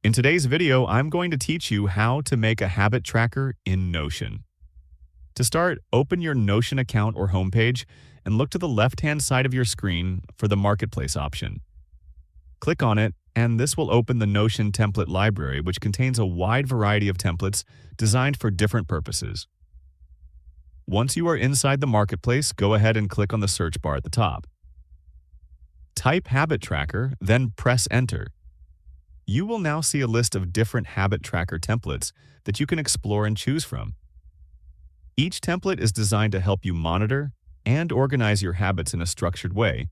In today's video, I'm going to teach you how to make a habit tracker in Notion. To start, open your Notion account or homepage and look to the left-hand side of your screen for the Marketplace option. Click on it, and this will open the Notion template library, which contains a wide variety of templates designed for different purposes. Once you are inside the Marketplace, go ahead and click on the search bar at the top. Type Habit Tracker, then press Enter. You will now see a list of different habit tracker templates that you can explore and choose from. Each template is designed to help you monitor and organize your habits in a structured way,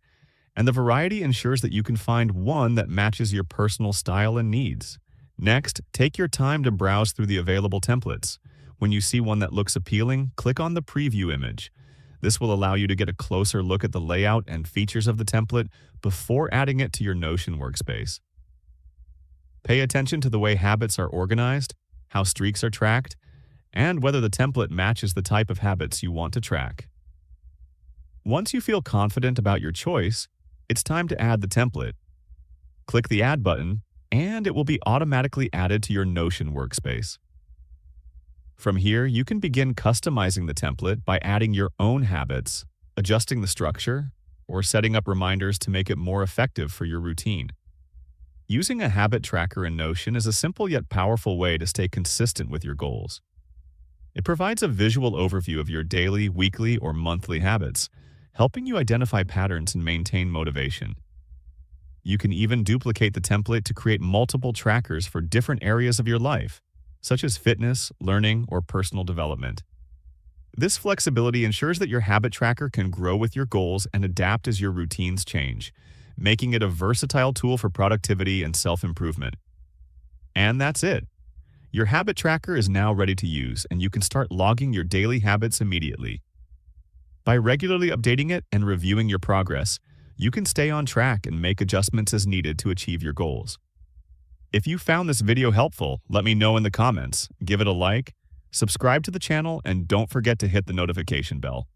and the variety ensures that you can find one that matches your personal style and needs. Next, take your time to browse through the available templates. When you see one that looks appealing, click on the preview image. This will allow you to get a closer look at the layout and features of the template before adding it to your Notion workspace. Pay attention to the way habits are organized, how streaks are tracked, and whether the template matches the type of habits you want to track. Once you feel confident about your choice, it's time to add the template. Click the Add button, and it will be automatically added to your Notion workspace. From here, you can begin customizing the template by adding your own habits, adjusting the structure, or setting up reminders to make it more effective for your routine. Using a habit tracker in Notion is a simple yet powerful way to stay consistent with your goals. It provides a visual overview of your daily, weekly, or monthly habits, helping you identify patterns and maintain motivation. You can even duplicate the template to create multiple trackers for different areas of your life, such as fitness, learning, or personal development. This flexibility ensures that your habit tracker can grow with your goals and adapt as your routines change, making it a versatile tool for productivity and self-improvement. And that's it. Your habit tracker is now ready to use, and you can start logging your daily habits immediately. By regularly updating it and reviewing your progress, you can stay on track and make adjustments as needed to achieve your goals. If you found this video helpful, let me know in the comments, give it a like, subscribe to the channel, and don't forget to hit the notification bell.